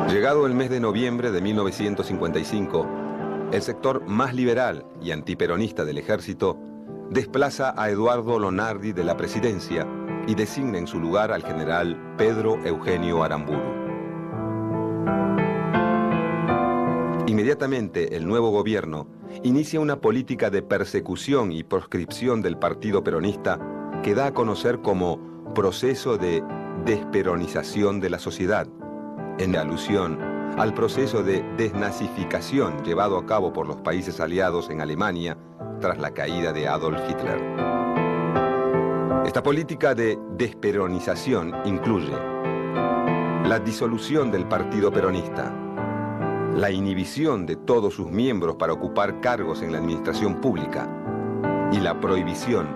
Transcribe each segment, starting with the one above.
Llegado el mes de noviembre de 1955, el sector más liberal y antiperonista del ejército desplaza a Eduardo Lonardi de la presidencia y designa en su lugar al general Pedro Eugenio Aramburu. Inmediatamente el nuevo gobierno inicia una política de persecución y proscripción del partido peronista que da a conocer como proceso de desperonización de la sociedad, en alusión al proceso de desnazificación llevado a cabo por los países aliados en Alemania tras la caída de Adolf Hitler. Esta política de desperonización incluye la disolución del partido peronista, la inhibición de todos sus miembros para ocupar cargos en la administración pública y la prohibición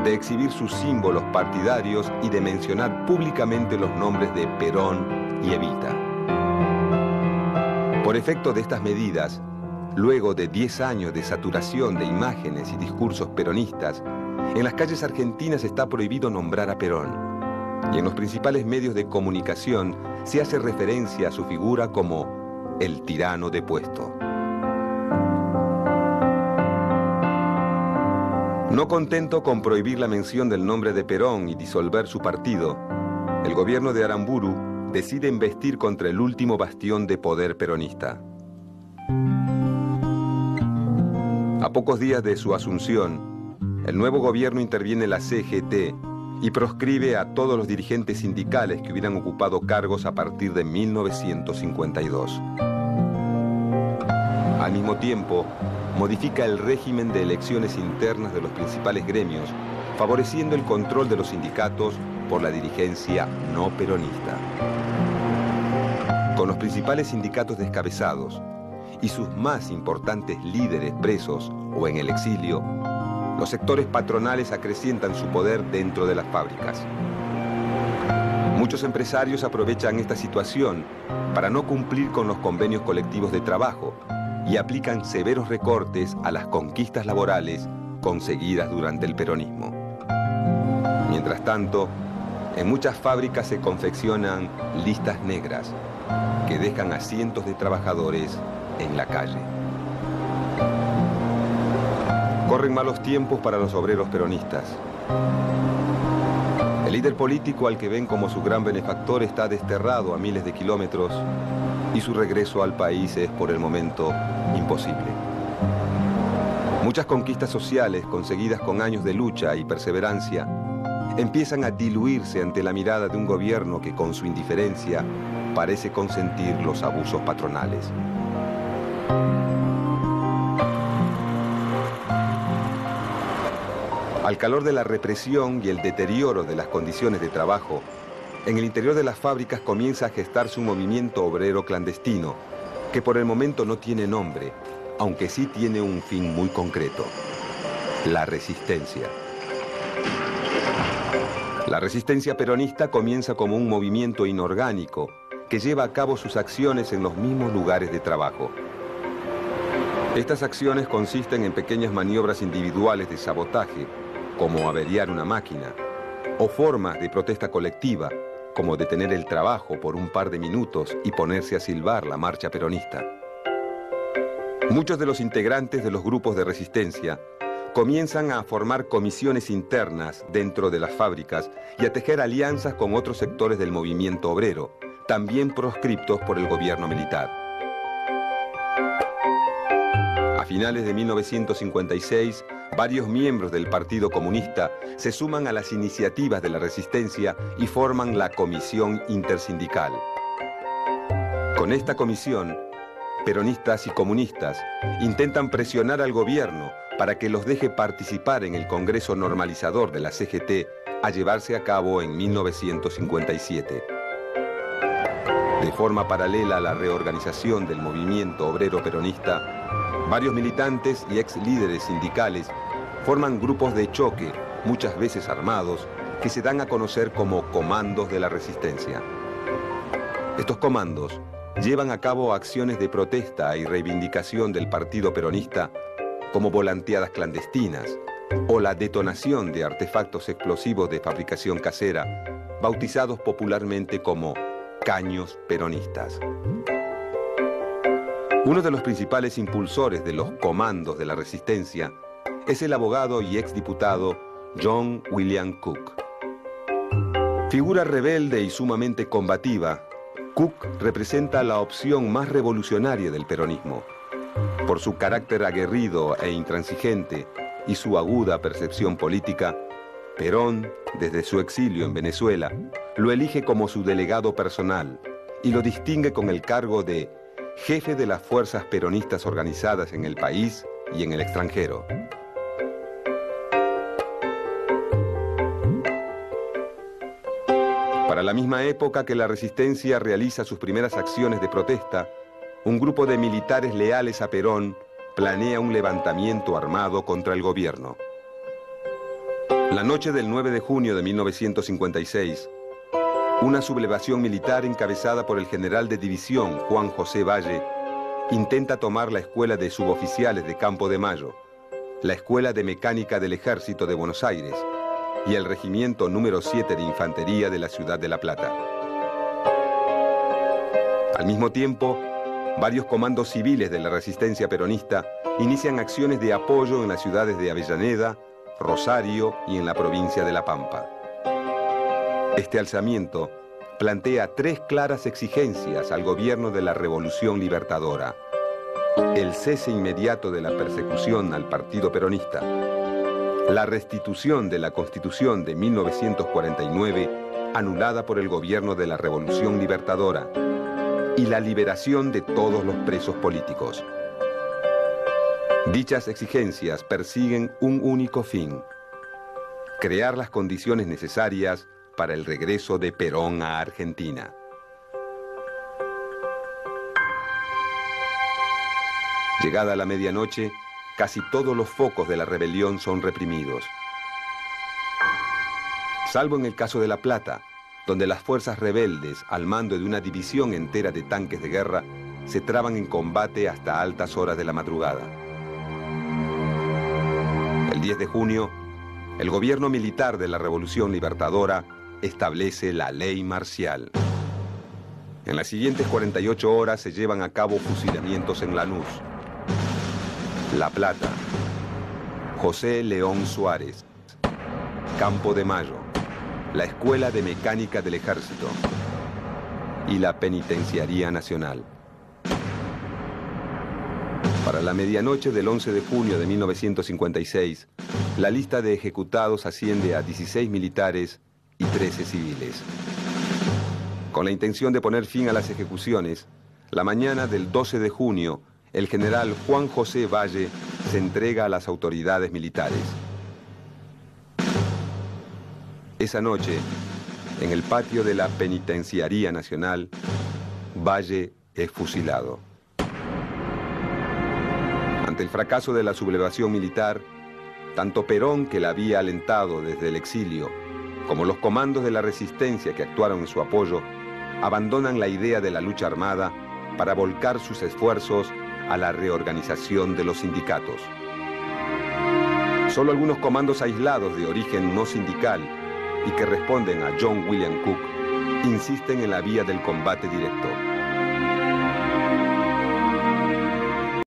de exhibir sus símbolos partidarios y de mencionar públicamente los nombres de Perón y Evita. Por efecto de estas medidas, luego de 10 años de saturación de imágenes y discursos peronistas, en las calles argentinas está prohibido nombrar a Perón, y en los principales medios de comunicación se hace referencia a su figura como el tirano depuesto. No contento con prohibir la mención del nombre de Perón y disolver su partido, el gobierno de Aramburu decide embestir contra el último bastión de poder peronista. A pocos días de su asunción, el nuevo gobierno interviene en la CGT y proscribe a todos los dirigentes sindicales que hubieran ocupado cargos a partir de 1952. Al mismo tiempo, modifica el régimen de elecciones internas de los principales gremios, favoreciendo el control de los sindicatos por la dirigencia no peronista. Con los principales sindicatos descabezados y sus más importantes líderes presos o en el exilio, los sectores patronales acrecientan su poder dentro de las fábricas. Muchos empresarios aprovechan esta situación para no cumplir con los convenios colectivos de trabajo y aplican severos recortes a las conquistas laborales conseguidas durante el peronismo. Mientras tanto, en muchas fábricas se confeccionan listas negras que dejan a cientos de trabajadores en la calle. Corren malos tiempos para los obreros peronistas. El líder político al que ven como su gran benefactor está desterrado a miles de kilómetros y su regreso al país es por el momento imposible. Muchas conquistas sociales conseguidas con años de lucha y perseverancia empiezan a diluirse ante la mirada de un gobierno que con su indiferencia parece consentir los abusos patronales. Al calor de la represión y el deterioro de las condiciones de trabajo, en el interior de las fábricas comienza a gestarse un movimiento obrero clandestino, que por el momento no tiene nombre, aunque sí tiene un fin muy concreto: la resistencia. La resistencia peronista comienza como un movimiento inorgánico que lleva a cabo sus acciones en los mismos lugares de trabajo. Estas acciones consisten en pequeñas maniobras individuales de sabotaje, como averiar una máquina, o formas de protesta colectiva, como detener el trabajo por un par de minutos y ponerse a silbar la marcha peronista. Muchos de los integrantes de los grupos de resistencia comienzan a formar comisiones internas dentro de las fábricas y a tejer alianzas con otros sectores del movimiento obrero, también proscriptos por el gobierno militar. A finales de 1956, varios miembros del Partido Comunista se suman a las iniciativas de la resistencia y forman la Comisión Intersindical. Con esta comisión, peronistas y comunistas intentan presionar al gobierno para que los deje participar en el Congreso Normalizador de la CGT a llevarse a cabo en 1957. De forma paralela a la reorganización del movimiento obrero peronista, varios militantes y ex líderes sindicales forman grupos de choque, muchas veces armados, que se dan a conocer como comandos de la resistencia. Estos comandos llevan a cabo acciones de protesta y reivindicación del partido peronista, como volanteadas clandestinas, o la detonación de artefactos explosivos de fabricación casera, bautizados popularmente como caños peronistas. Uno de los principales impulsores de los comandos de la resistencia es el abogado y exdiputado John William Cook. Figura rebelde y sumamente combativa, Cook representa la opción más revolucionaria del peronismo. Por su carácter aguerrido e intransigente y su aguda percepción política, Perón, desde su exilio en Venezuela, lo elige como su delegado personal y lo distingue con el cargo de jefe de las fuerzas peronistas organizadas en el país y en el extranjero. Para la misma época que la resistencia realiza sus primeras acciones de protesta, un grupo de militares leales a Perón planea un levantamiento armado contra el gobierno. La noche del 9 de junio de 1956, una sublevación militar encabezada por el general de división Juan José Valle intenta tomar la Escuela de Suboficiales de Campo de Mayo, la Escuela de Mecánica del Ejército de Buenos Aires y el Regimiento número 7 de Infantería de la ciudad de La Plata. Al mismo tiempo, varios comandos civiles de la resistencia peronista inician acciones de apoyo en las ciudades de Avellaneda, Rosario y en la provincia de La Pampa. Este alzamiento plantea tres claras exigencias al gobierno de la Revolución Libertadora: el cese inmediato de la persecución al partido peronista, la restitución de la Constitución de 1949 anulada por el gobierno de la Revolución Libertadora y la liberación de todos los presos políticos. Dichas exigencias persiguen un único fin: crear las condiciones necesarias para el regreso de Perón a Argentina. Llegada la medianoche, casi todos los focos de la rebelión son reprimidos. Salvo en el caso de La Plata, donde las fuerzas rebeldes, al mando de una división entera de tanques de guerra, se traban en combate hasta altas horas de la madrugada. El 10 de junio, el gobierno militar de la Revolución Libertadora establece la ley marcial. En las siguientes 48 horas se llevan a cabo fusilamientos en Lanús, La Plata, José León Suárez, Campo de Mayo, la Escuela de Mecánica del Ejército y la Penitenciaría Nacional. Para la medianoche del 11 de junio de 1956, la lista de ejecutados asciende a 16 militares y 13 civiles. Con la intención de poner fin a las ejecuciones, la mañana del 12 de junio, el general Juan José Valle se entrega a las autoridades militares. Esa noche, en el patio de la Penitenciaría Nacional, Valle es fusilado. Ante el fracaso de la sublevación militar, tanto Perón, que la había alentado desde el exilio, como los comandos de la resistencia que actuaron en su apoyo, abandonan la idea de la lucha armada para volcar sus esfuerzos a la reorganización de los sindicatos. Solo algunos comandos aislados de origen no sindical y que responden a John William Cook insisten en la vía del combate directo.